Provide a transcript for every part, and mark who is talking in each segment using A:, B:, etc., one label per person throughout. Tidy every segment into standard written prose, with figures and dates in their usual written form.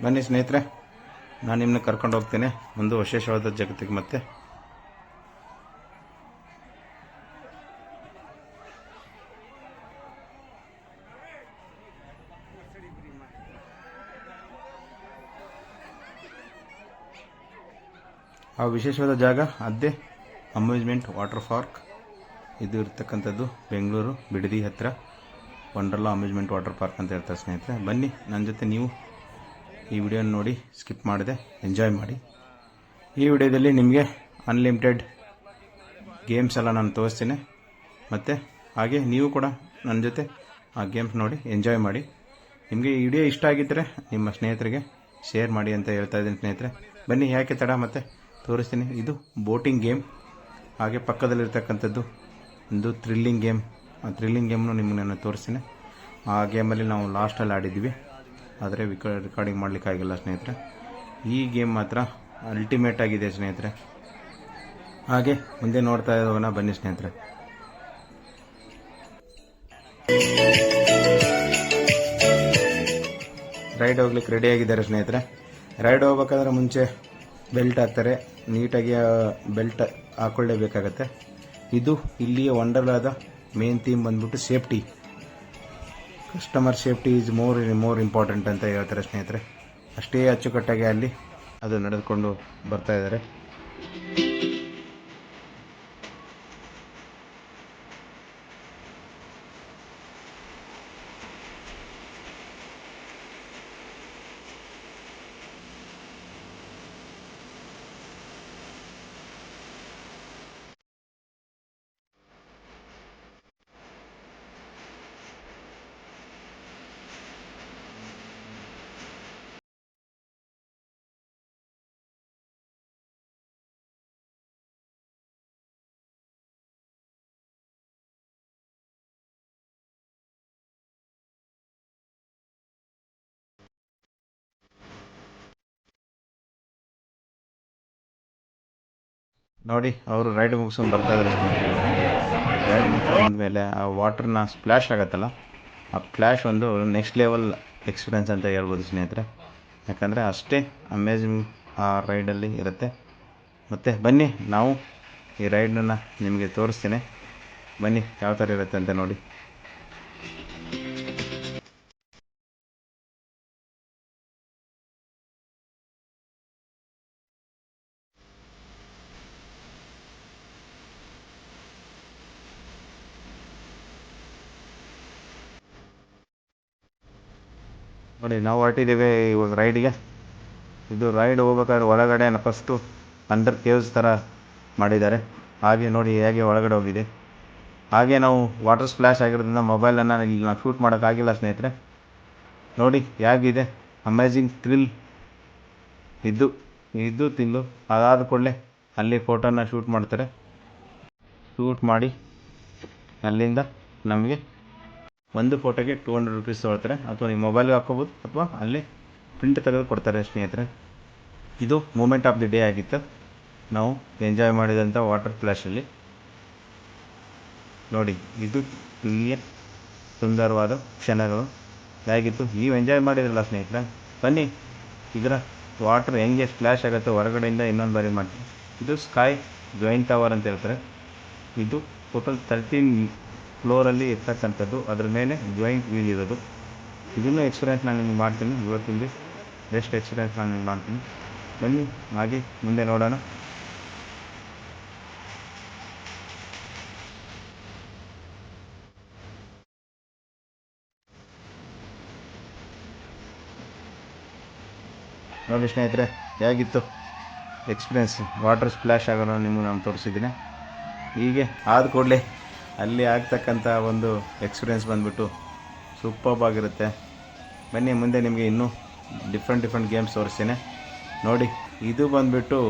A: ಬನ್ನಿ ಸ್ನೇಹಿತರೆ, ನಾನು ನಿಮ್ಮನ್ನ ಕರ್ಕೊಂಡು ಹೋಗ್ತೇನೆ ಒಂದು ವಿಶೇಷವಾದ ಜಗತ್ತಿಗೆ. ಮತ್ತೆ ಆ ವಿಶೇಷವಾದ ಜಾಗ ಅದೇ ಅಮ್ಯೂಸ್ಮೆಂಟ್ ವಾಟರ್ ಪಾರ್ಕ್. ಇದು ಇರ್ತಕ್ಕಂಥದ್ದು ಬೆಂಗಳೂರು ಬಿಡದಿ ಹತ್ತಿರ ವಂಡರ್ಲಾ ಅಮ್ಯೂಸ್ಮೆಂಟ್ ವಾಟರ್ ಪಾರ್ಕ್ ಅಂತ ಹೇಳ್ತಾರೆ ಸ್ನೇಹಿತರೆ. ಬನ್ನಿ ನನ್ನ ಜೊತೆ ನೀವು ಈ ವಿಡಿಯೋನ ನೋಡಿ ಸ್ಕಿಪ್ ಮಾಡದೆ ಎಂಜಾಯ್ ಮಾಡಿ. ಈ ವಿಡಿಯೋದಲ್ಲಿ ನಿಮಗೆ ಅನ್ಲಿಮಿಟೆಡ್ ಗೇಮ್ಸ್ ಎಲ್ಲ ನಾನು ತೋರಿಸ್ತೀನಿ. ಮತ್ತು ಹಾಗೆ ನೀವು ಕೂಡ ನನ್ನ ಜೊತೆ ಆ ಗೇಮ್ಸ್ ನೋಡಿ ಎಂಜಾಯ್ ಮಾಡಿ. ನಿಮಗೆ ಈ ವಿಡಿಯೋ ಇಷ್ಟ ಆಗಿದ್ದರೆ ನಿಮ್ಮ ಸ್ನೇಹಿತರಿಗೆ ಶೇರ್ ಮಾಡಿ ಅಂತ ಹೇಳ್ತಾ ಇದ್ದೀನಿ ಸ್ನೇಹಿತರೆ. ಬನ್ನಿ, ಯಾಕೆ ತಡ, ಮತ್ತೆ ತೋರಿಸ್ತೀನಿ. ಇದು ಬೋಟಿಂಗ್ ಗೇಮ್. ಹಾಗೆ ಪಕ್ಕದಲ್ಲಿರ್ತಕ್ಕಂಥದ್ದು ಒಂದು ಥ್ರಿಲ್ಲಿಂಗ್ ಗೇಮ್. ಆ ಥ್ರಿಲ್ಲಿಂಗ್ ಗೇಮ್ನು ನಿಮಗೆ ನಾನು ತೋರಿಸ್ತೀನಿ. ಆ ಗೇಮಲ್ಲಿ ನಾವು ಲಾಸ್ಟಲ್ಲಿ ಆಡಿದ್ದೀವಿ, ಆದರೆ ರೆಕಾರ್ಡಿಂಗ್ ಮಾಡಲಿಕ್ಕಾಗಿಲ್ಲ ಸ್ನೇಹಿತರೆ. ಈ ಗೇಮ್ ಮಾತ್ರ ಅಲ್ಟಿಮೇಟ್ ಆಗಿದೆ ಸ್ನೇಹಿತರೆ. ಹಾಗೆ ಮುಂದೆ ನೋಡ್ತಾ ಇರೋಣ, ಬನ್ನಿ ಸ್ನೇಹಿತರೆ. ರೈಡ್ ಹೋಗ್ಲಿಕ್ಕೆ ರೆಡಿ ಆಗಿದ್ದಾರೆ ಸ್ನೇಹಿತರೆ. ರೈಡ್ ಹೋಗ್ಬೇಕಾದ್ರೆ ಮುಂಚೆ ಬೆಲ್ಟ್ ಹಾಕ್ತಾರೆ. ನೀಟಾಗಿ ಬೆಲ್ಟ್ ಹಾಕೊಳ್ಳೇಬೇಕಾಗತ್ತೆ. ಇದು ಇಲ್ಲಿಯ ವಂಡರ್ಲಾದ ಮೇನ್ ಥೀಮ್ ಬಂದ್ಬಿಟ್ಟು safety. Customer safety is more important ಅಂತ ಹೇಳ್ತಾರೆ ಸ್ನೇಹಿತರೆ. ಅಷ್ಟೇ ಅಚ್ಚುಕಟ್ಟಾಗಿ ಅಲ್ಲಿ ಅದು ನಡೆದುಕೊಂಡು ಬರ್ತಾ ಇದ್ದಾರೆ. ನೋಡಿ, ಅವರು ರೈಡ್ ಮುಗಿಸ್ಕೊಂಡು ಬರ್ತಾ ಇದ್ದಾರೆ ಸ್ನೇಹಿತರೆ. ರೈಡ್ ಮುಗಿಸ್ಕೊಂಡು ಬಂದಮೇಲೆ ಆ ವಾಟರ್ನ ಸ್ಪ್ಲ್ಯಾಶ್ ಆಗುತ್ತಲ್ಲ, ಆ ಫ್ಲ್ಯಾಶ್ ಒಂದು ನೆಕ್ಸ್ಟ್ ಲೆವೆಲ್ ಎಕ್ಸ್ಪೀರಿಯನ್ಸ್ ಅಂತ ಹೇಳ್ಬೋದು ಸ್ನೇಹಿತರೆ. ಯಾಕಂದರೆ ಅಷ್ಟೇ ಅಮೇಜಿಂಗ್ ಆ ರೈಡಲ್ಲಿ ಇರುತ್ತೆ. ಮತ್ತು ಬನ್ನಿ, ನಾವು ಈ ರೈಡನ್ನು ನಿಮಗೆ ತೋರಿಸ್ತೀನಿ. ಬನ್ನಿ, ಯಾವ ಥರ ಇರುತ್ತೆ ಅಂತ ನೋಡಿ. ನೋಡಿ, ನಾವು ಹೊರಟಿದ್ದೇವೆ ಇವಾಗ ರೈಡಿಗೆ. ಇದು ರೈಡ್ ಹೋಗ್ಬೇಕಾದ್ರೆ ಒಳಗಡೆ ಫಸ್ಟು ಅಂಡರ್ ಕೇವ್ಸ್ ಥರ ಮಾಡಿದ್ದಾರೆ. ಹಾಗೆ ನೋಡಿ ಹೇಗೆ ಒಳಗಡೆ ಹೋಗಿದೆ. ಹಾಗೆ ನಾವು ವಾಟರ್ ಸ್ಪ್ಲ್ಯಾಶ್ ಆಗಿರೋದ್ರಿಂದ ಮೊಬೈಲನ್ನು ಇಲ್ಲಿ ನಾವು ಶೂಟ್ ಮಾಡೋಕ್ಕಾಗಿಲ್ಲ ಸ್ನೇಹಿತರೆ. ನೋಡಿ ಹೇಗಿದೆ ಅಮೇಜಿಂಗ್ ಥ್ರಿಲ್. ಇದು ತಿಂಗಳು ಅದಾದ ಕೂಡಲೇ ಅಲ್ಲಿ ಫೋಟೋನ ಶೂಟ್ ಮಾಡ್ತಾರೆ. ಶೂಟ್ ಮಾಡಿ ಅಲ್ಲಿಂದ ನಮಗೆ ಒಂದು ಫೋಟೋಗೆ 200 ರೂಪೀಸ್ ತೊಗೊಳ್ತಾರೆ. ಅಥವಾ ನೀವು ಮೊಬೈಲ್ಗೆ ಹಾಕ್ಕೋಬೋದು, ಅಥವಾ ಅಲ್ಲಿ ಪ್ರಿಂಟ್ ತೆಗೆದು ಕೊಡ್ತಾರೆ ಸ್ನೇಹಿತರೆ. ಇದು ಮೂಮೆಂಟ್ ಆಫ್ ದಿ ಡೇ ಆಗಿತ್ತು. ನಾವು ಎಂಜಾಯ್ ಮಾಡಿದಂಥ ವಾಟರ್ ಸ್ಪ್ಲ್ಯಾಶಲ್ಲಿ ನೋಡಿ, ಇದು ಇಲ್ಲಿಯೇ ಸುಂದರವಾದ ಕ್ಷಣಗಳು ಹೇಗಿತ್ತು. ನೀವು ಎಂಜಾಯ್ ಮಾಡಿದ್ರಲ್ಲ ಸ್ನೇಹಿತರೆ. ಬನ್ನಿ, ಇದರ ವಾಟರ್ ಹೆಂಗೆ ಸ್ಪ್ಲ್ಯಾಶ್ ಆಗುತ್ತೆ ಹೊರಗಡೆಯಿಂದ ಇನ್ನೊಂದು ಬಾರಿ ಮಾಡ್ತೀವಿ. ಇದು ಸ್ಕೈ ಜಾಯಿಂಟ್ ಟವರ್ ಅಂತ ಹೇಳ್ತಾರೆ. ಇದು ಟೋಟಲ್ 13 ಫ್ಲೋರಲ್ಲಿ ಇರ್ತಕ್ಕಂಥದ್ದು. ಅದರ ಮೇಲೆ ಜಾಯಿಂಟ್ ವೀಲ್ ಇರೋದು. ಇದನ್ನು ಎಕ್ಸ್ಪೀರಿಯೆನ್ಸ್ ನಾನು ನಿಮ್ಗೆ ಮಾಡ್ತೀನಿ. ಇವತ್ತಿಂದ ಬೆಸ್ಟ್ ಎಕ್ಸ್ಪೀರಿಯೆನ್ಸ್ ನಾನು ನಿಮ್ಗೆ ಮಾಡ್ತೀನಿ. ಬನ್ನಿ, ಹಾಗೆ ಮುಂದೆ ನೋಡೋಣ. ನೋಡಿ ಸ್ನೇಹಿತರೆ, ಹೇಗಿತ್ತು ಎಕ್ಸ್ಪೀರಿಯೆನ್ಸ್ ವಾಟರ್ ಸ್ಪ್ಲ್ಯಾಶ್ ಆಗೋಣ ನಿಮಗೆ ನಾನು ತೋರಿಸಿದ್ದೀನಿ. ಹೀಗೆ ಆದ ಕೂಡಲೇ ಅಲ್ಲಿ ಆಗ್ತಕ್ಕಂಥ ಒಂದು ಎಕ್ಸ್ಪೀರಿಯೆನ್ಸ್ ಬಂದ್ಬಿಟ್ಟು ಸೂಪರ್ಬ್ ಆಗಿರುತ್ತೆ. ಬನ್ನಿ, ಮುಂದೆ ನಿಮಗೆ ಇನ್ನೂ ಡಿಫ್ರೆಂಟ್ ಗೇಮ್ಸ್ ತೋರಿಸ್ತೀನಿ ನೋಡಿ. ಇದು ಬಂದುಬಿಟ್ಟು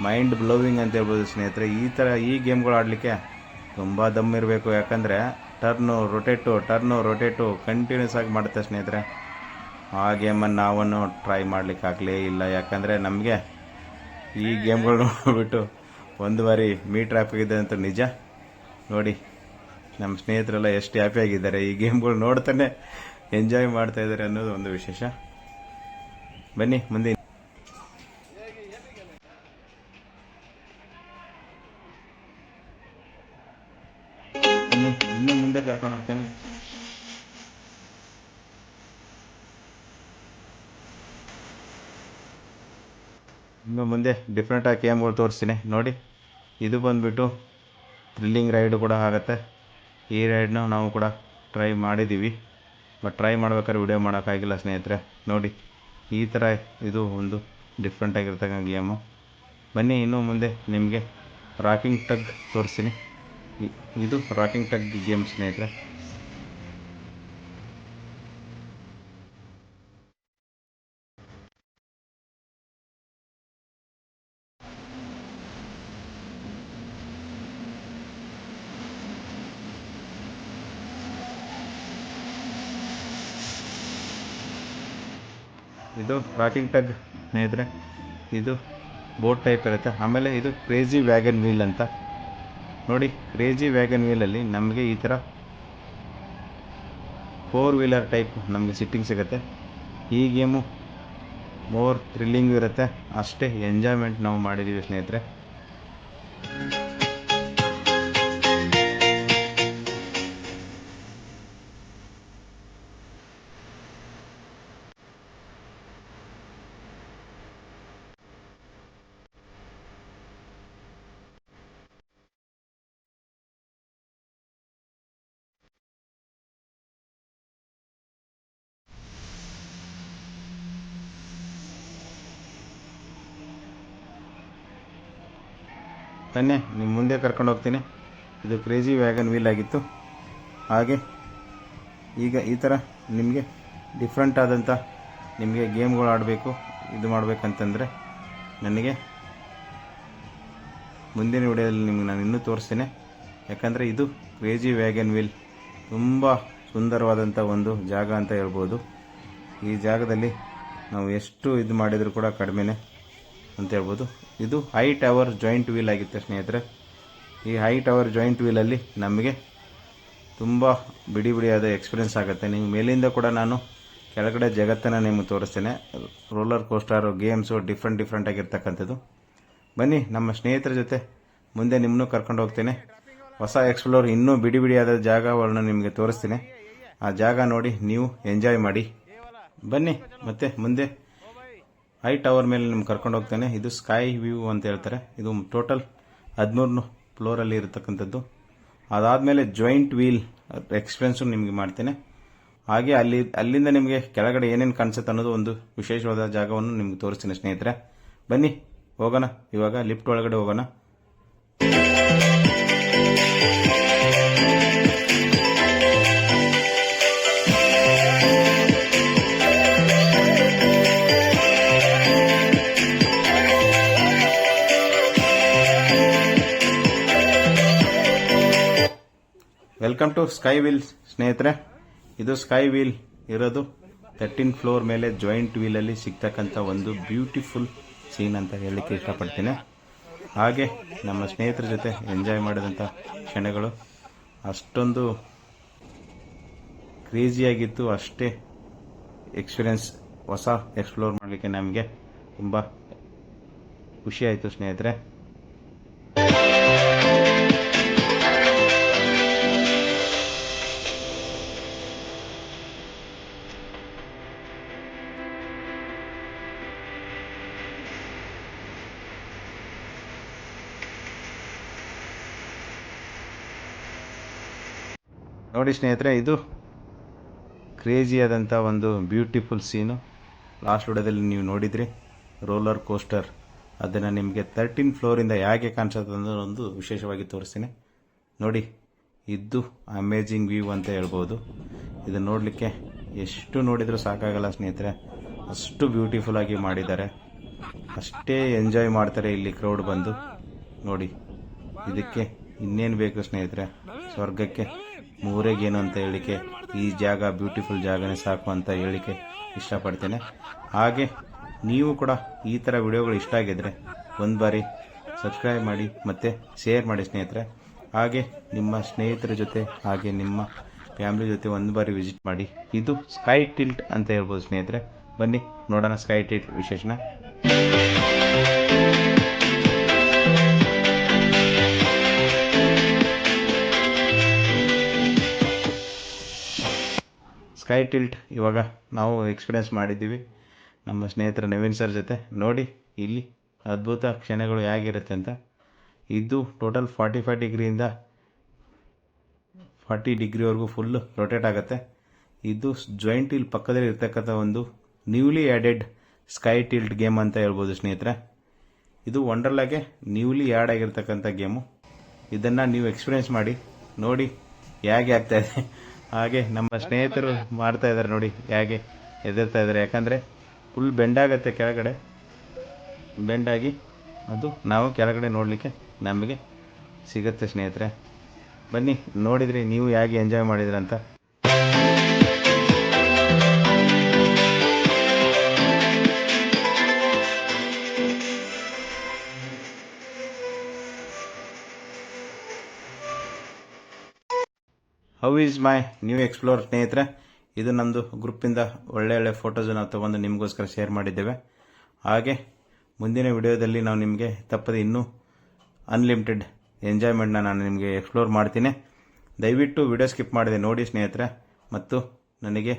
A: ಮೈಂಡ್ ಬ್ಲೋವಿಂಗ್ ಅಂತ ಹೇಳ್ಬೋದು ಸ್ನೇಹಿತರೆ. ಈ ಗೇಮ್ಗಳು ಆಡಲಿಕ್ಕೆ ತುಂಬ ದಮ್ ಇರಬೇಕು. ಯಾಕಂದರೆ ಟರ್ನು ರೊಟೇಟು ಕಂಟಿನ್ಯೂಸ್ ಆಗಿ ಮಾಡುತ್ತೆ ಸ್ನೇಹಿತರೆ. ಆ ಗೇಮನ್ನು ನಾವನ್ನು ಟ್ರೈ ಮಾಡಲಿಕ್ಕಾಗಲೇ ಇಲ್ಲ. ಯಾಕಂದರೆ ನಮಗೆ ಈ ಗೇಮ್ಗಳು ನೋಡಿಬಿಟ್ಟು ಒಂದು ಬಾರಿ ಮೀಟರ್ ಹಾಕಿದೆ ಅಂತ ನಿಜ. ನೋಡಿ ನಮ್ಮ ಸ್ನೇಹಿತರೆಲ್ಲ ಎಷ್ಟು ಹ್ಯಾಪಿ ಆಗಿದ್ದಾರೆ, ಈ ಗೇಮ್ಗಳು ನೋಡ್ತಾನೆ ಎಂಜಾಯ್ ಮಾಡ್ತಾ ಇದ್ದಾರೆ ಅನ್ನೋದು ಒಂದು ವಿಶೇಷ. ಬನ್ನಿ ಮುಂದೆ. ಇನ್ನು ಮುಂದೆ ಕರ್ಕೊಂಡು ಹೋಗ್ತೇನೆ. ಇನ್ನು ಮುಂದೆ ಡಿಫ್ರೆಂಟ್ ಆಗಿ ಗೇಮ್ಗಳು ತೋರಿಸ್ತೀನಿ ನೋಡಿ. ಇದು ಬಂದುಬಿಟ್ಟು ಥ್ರಿಲ್ಲಿಂಗ್ ರೈಡು ಕೂಡ ಆಗುತ್ತೆ. ಈ ರೈಡ್ನ ನಾವು ಕೂಡ ಟ್ರೈ ಮಾಡಿದ್ದೀವಿ, ಬಟ್ ಟ್ರೈ ಮಾಡ್ಬೇಕಾದ್ರೆ ವಿಡಿಯೋ ಮಾಡೋಕ್ಕಾಗಿಲ್ಲ ಸ್ನೇಹಿತರೆ. ನೋಡಿ ಈ ಥರ ಇದು ಒಂದು ಡಿಫ್ರೆಂಟ್ ಆಗಿರ್ತಕ್ಕಂಥ ಗೇಮು. ಬನ್ನಿ ಇನ್ನು ಮುಂದೆ ನಿಮಗೆ ರಾಕಿಂಗ್ ಟಗ್ ತೋರಿಸ್ತೀನಿ. ಇದು ರಾಕಿಂಗ್ ಟಗ್ ಗೇಮ್ ಸ್ನೇಹಿತರೆ. ಇದು ರಾಕಿಂಗ್ ಟಗ್ ಸ್ನೇಹಿತರೆ. ಇದು ಬೋಟ್ ಟೈಪ್ ಇರುತ್ತೆ. ಆಮೇಲೆ ಇದು ಕ್ರೇಜಿ ವ್ಯಾಗನ್ ವೀಲ್ ಅಂತ ನೋಡಿ. ಕ್ರೇಜಿ ವ್ಯಾಗನ್ ವೀಲಲ್ಲಿ ನಮಗೆ ಈ ಥರ 4 ವೀಲರ್ ಟೈಪ್ ನಮಗೆ ಸಿಟ್ಟಿಂಗ್ ಸಿಗುತ್ತೆ. ಈ ಗೇಮು ಮೋರ್ ಥ್ರಿಲ್ಲಿಂಗ್ ಇರುತ್ತೆ, ಅಷ್ಟೇ ಎಂಜಾಯ್ಮೆಂಟ್ ನಾವು ಮಾಡಿದ್ದೀವಿ ಸ್ನೇಹಿತರೆ. ಬನ್ನಿ ನಿಮ್ಮ ಮುಂದೆ ಕರ್ಕೊಂಡು ಹೋಗ್ತೀನಿ. ಇದು ಕ್ರೇಜಿ ವ್ಯಾಗನ್ ವೀಲ್ ಆಗಿತ್ತು. ಹಾಗೆ ಈಗ ಈ ಥರ ನಿಮಗೆ ಡಿಫ್ರೆಂಟ್ ಆದಂಥ ನಿಮಗೆ ಗೇಮ್ಗಳು ಆಡಬೇಕು, ಇದು ಮಾಡಬೇಕಂತಂದರೆ ನನಗೆ ಮುಂದಿನ ವಿಡಿಯೋದಲ್ಲಿ ನಿಮ್ಗೆ ನಾನು ಇನ್ನೂ ತೋರಿಸ್ತೇನೆ. ಯಾಕಂದರೆ ಇದು ಕ್ರೇಜಿ ವ್ಯಾಗನ್ ವೀಲ್ ತುಂಬ ಸುಂದರವಾದಂಥ ಒಂದು ಜಾಗ ಅಂತ ಹೇಳ್ಬೋದು. ಈ ಜಾಗದಲ್ಲಿ ನಾವು ಎಷ್ಟು ಇದು ಮಾಡಿದರೂ ಕೂಡ ಕಡಿಮೆನೇ ಅಂತ ಹೇಳ್ಬೋದು. ಇದು ಹೈ ಟವರ್ ಜಾಯಿಂಟ್ ವೀಲ್ ಆಗಿತ್ತು ಸ್ನೇಹಿತರೆ. ಈ ಹೈ ಟವರ್ ಜಾಯಿಂಟ್ ವೀಲಲ್ಲಿ ನಮಗೆ ತುಂಬ ಬಿಡಿ ಬಿಡಿಯಾದ ಎಕ್ಸ್ಪೀರಿಯೆನ್ಸ್ ಆಗುತ್ತೆ. ನೀವು ಮೇಲಿಂದ ಕೂಡ ನಾನು ಕೆಳಗಡೆ ಜಗತ್ತನ್ನು ನಿಮಗೆ ತೋರಿಸ್ತೇನೆ. ರೋಲರ್ ಕೋಸ್ಟರ್ ಗೇಮ್ಸು ಡಿಫ್ರೆಂಟ್ ಆಗಿರ್ತಕ್ಕಂಥದ್ದು. ಬನ್ನಿ ನಮ್ಮ ಸ್ನೇಹಿತರ ಜೊತೆ ಮುಂದೆ ನಿಮ್ಮನ್ನು ಕರ್ಕೊಂಡು ಹೋಗ್ತೇನೆ. ಹೊಸ ಎಕ್ಸ್ಪ್ಲೋರ್ ಇನ್ನೂ ಬಿಡಿ ಬಿಡಿಯಾದ ಜಾಗಗಳನ್ನು ನಿಮಗೆ ತೋರಿಸ್ತೀನಿ. ಆ ಜಾಗ ನೋಡಿ ನೀವು ಎಂಜಾಯ್ ಮಾಡಿ. ಬನ್ನಿ ಮತ್ತೆ ಮುಂದೆ ಹೈ ಟವರ್ ಮೇಲೆ ನಿಮ್ಗೆ ಕರ್ಕೊಂಡು ಹೋಗ್ತೇನೆ. ಇದು ಸ್ಕೈ ವ್ಯೂ ಅಂತ ಹೇಳ್ತಾರೆ. ಇದು ಟೋಟಲ್ 13 ಫ್ಲೋರಲ್ಲಿ ಇರತಕ್ಕಂಥದ್ದು. ಅದಾದಮೇಲೆ ಜಾಯಿಂಟ್ ವೀಲ್ ಎಕ್ಸ್ಪೀರಿಯನ್ಸು ನಿಮಗೆ ಮಾಡ್ತೇನೆ. ಹಾಗೆ ಅಲ್ಲಿಂದ ನಿಮಗೆ ಕೆಳಗಡೆ ಏನೇನು ಕಾಣಿಸುತ್ತೆ ಅನ್ನೋದು ಒಂದು ವಿಶೇಷವಾದ ಜಾಗವನ್ನು ನಿಮ್ಗೆ ತೋರಿಸ್ತೀನಿ ಸ್ನೇಹಿತರೆ. ಬನ್ನಿ ಹೋಗೋಣ. ಇವಾಗ ಲಿಫ್ಟ್ ಒಳಗಡೆ ಹೋಗೋಣ. ವೆಲ್ಕಮ್ ಟು ಸ್ಕೈ ವೀಲ್ ಸ್ನೇಹಿತರೆ. ಇದು ಸ್ಕೈ ವೀಲ್ ಇರೋದು 13 ಫ್ಲೋರ್ ಮೇಲೆ ಜಾಯಿಂಟ್ ವೀಲಲ್ಲಿ ಸಿಗ್ತಕ್ಕಂಥ ಒಂದು ಬ್ಯೂಟಿಫುಲ್ ಸೀನ್ ಅಂತ ಹೇಳಲಿಕ್ಕೆ ಇಷ್ಟಪಡ್ತೀನಿ. ಹಾಗೆ ನಮ್ಮ ಸ್ನೇಹಿತರ ಜೊತೆ ಎಂಜಾಯ್ ಮಾಡಿದಂಥ ಕ್ಷಣಗಳು ಅಷ್ಟೊಂದು ಕ್ರೇಜಿಯಾಗಿತ್ತು, ಅಷ್ಟೇ ಎಕ್ಸ್ಪೀರಿಯನ್ಸ್ ಹೊಸ ಎಕ್ಸ್ಪ್ಲೋರ್ ಮಾಡಲಿಕ್ಕೆ ನಮಗೆ ತುಂಬ ಖುಷಿಯಾಯಿತು ಸ್ನೇಹಿತರೆ. ನೋಡಿ ಸ್ನೇಹಿತರೆ, ಇದು ಕ್ರೇಜಿಯಾದಂಥ ಒಂದು ಬ್ಯೂಟಿಫುಲ್ ಸೀನು. ಲಾಸ್ಟ್ ವಿಡಿಯೋದಲ್ಲಿ ನೀವು ನೋಡಿದ್ರಿ ರೋಲರ್ ಕೋಸ್ಟರ್. ಅದನ್ನು ನಿಮಗೆ 13 ಫ್ಲೋರಿಂದ ಹೇಗೆ ಕಾಣಿಸುತ್ತೆ ಅನ್ನೋದು ಒಂದು ವಿಶೇಷವಾಗಿ ತೋರಿಸ್ತೀನಿ ನೋಡಿ. ಇದು ಅಮೇಜಿಂಗ್ ವ್ಯೂ ಅಂತ ಹೇಳ್ಬೋದು. ಇದು ನೋಡಲಿಕ್ಕೆ ಎಷ್ಟು ನೋಡಿದರೂ ಸಾಕಾಗಲ್ಲ ಸ್ನೇಹಿತರೆ, ಅಷ್ಟು ಬ್ಯೂಟಿಫುಲ್ ಆಗಿ ಮಾಡಿದ್ದಾರೆ. ಅಷ್ಟೇ ಎಂಜಾಯ್ ಮಾಡ್ತಾರೆ ಇಲ್ಲಿ ಕ್ರೌಡ್ ಬಂದು ನೋಡಿ. ಇದಕ್ಕೆ ಇನ್ನೇನು ಬೇಕು ಸ್ನೇಹಿತರೆ, ಸ್ವರ್ಗಕ್ಕೆ ಮೂರೇಗೇನು ಅಂತ ಹೇಳಿಕೆ ಈ ಜಾಗ ಬ್ಯೂಟಿಫುಲ್ ಜಾಗನೇ ಸಾಕು ಅಂತ ಹೇಳಿಕೆ ಇಷ್ಟಪಡ್ತೇನೆ. ಹಾಗೆ ನೀವು ಕೂಡ ಈ ಥರ ವಿಡಿಯೋಗಳು ಇಷ್ಟ ಆಗಿದ್ರೆ ಒಂದು ಬಾರಿ ಸಬ್ಸ್ಕ್ರೈಬ್ ಮಾಡಿ ಮತ್ತು ಶೇರ್ ಮಾಡಿ ಸ್ನೇಹಿತರೆ. ಹಾಗೆ ನಿಮ್ಮ ಸ್ನೇಹಿತರ ಜೊತೆ ಹಾಗೆ ನಿಮ್ಮ ಫ್ಯಾಮಿಲಿ ಜೊತೆ ಒಂದು ಬಾರಿ ವಿಸಿಟ್ ಮಾಡಿ. ಇದು ಸ್ಕೈ ಟಿಲ್ಟ್ ಅಂತ ಹೇಳ್ಬೋದು ಸ್ನೇಹಿತರೆ. ಬನ್ನಿ ನೋಡೋಣ ಸ್ಕೈ ಟಿಲ್ಟ್ ವಿಶೇಷಣ. ಸ್ಕೈ ಟಿಲ್ಟ್ ಇವಾಗ ನಾವು ಎಕ್ಸ್ಪೀರಿಯೆನ್ಸ್ ಮಾಡಿದ್ದೀವಿ ನಮ್ಮ ಸ್ನೇಹಿತರ ನವೀನ್ ಸರ್ ಜೊತೆ. ನೋಡಿ ಇಲ್ಲಿ ಅದ್ಭುತ ಕ್ಷಣಗಳು ಹೇಗಿರುತ್ತೆ ಅಂತ. ಇದು ಟೋಟಲ್ 45 ಡಿಗ್ರಿಯಿಂದ 40 ಡಿಗ್ರಿವರೆಗೂ ಫುಲ್ಲು ರೊಟೇಟ್ ಆಗುತ್ತೆ. ಇದು ಜಾಯಿಂಟ್ ಇಲ್ಲಿ ಪಕ್ಕದಲ್ಲಿ ಇರ್ತಕ್ಕಂಥ ಒಂದು newly added sky tilt game ಅಂತ ಹೇಳ್ಬೋದು ಸ್ನೇಹಿತರೆ. ಇದು ವಂಡರ್ಲಾಗೆ ನ್ಯೂಲಿ ಆ್ಯಡ್ ಆಗಿರ್ತಕ್ಕಂಥ ಗೇಮು. ಇದನ್ನು ನೀವು ಎಕ್ಸ್ಪೀರಿಯೆನ್ಸ್ ಮಾಡಿ ನೋಡಿ ಹೇಗೆ ಆಗ್ತಾಯಿದೆ. ಹಾಗೆ ನಮ್ಮ ಸ್ನೇಹಿತರು ಮಾಡ್ತಾ ಇದ್ದಾರೆ ನೋಡಿ ಹೇಗೆ ಎದುರ್ತಾ ಇದ್ದಾರೆ. ಯಾಕಂದರೆ ಫುಲ್ ಬೆಂಡಾಗತ್ತೆ, ಕೆಳಗಡೆ ಬೆಂಡಾಗಿ ಅದು ನಾವು ಕೆಳಗಡೆ ನೋಡಲಿಕ್ಕೆ ನಮಗೆ ಸಿಗುತ್ತೆ ಸ್ನೇಹಿತರೆ. ಬನ್ನಿ ನೋಡಿದ್ರಿ ನೀವು ಹೇಗೆ ಎಂಜಾಯ್ ಮಾಡಿದ್ರಂತ. How is my new explore ಸ್ನೇಹಿತರೆ. ಇದು ನಮ್ಮದು ಗ್ರೂಪಿಂದ ಒಳ್ಳೆ ಫೋಟೋಸ್ ನಾವು ತೊಗೊಂಡು ನಿಮಗೋಸ್ಕರ ಶೇರ್ ಮಾಡಿದ್ದೇವೆ. ಹಾಗೆ ಮುಂದಿನ ವಿಡಿಯೋದಲ್ಲಿ ನಾವು ನಿಮಗೆ ತಪ್ಪದೆ ಇನ್ನೂ ಅನ್ಲಿಮಿಟೆಡ್ ಎಂಜಾಯ್ಮೆಂಟ್ನ ನಾನು ನಿಮಗೆ ಎಕ್ಸ್ಪ್ಲೋರ್ ಮಾಡ್ತೀನಿ. ದಯವಿಟ್ಟು ವಿಡಿಯೋ ಸ್ಕಿಪ್ ಮಾಡಿದೆ ನೋಡಿ ಸ್ನೇಹಿತರೆ. ಮತ್ತು ನನಗೆ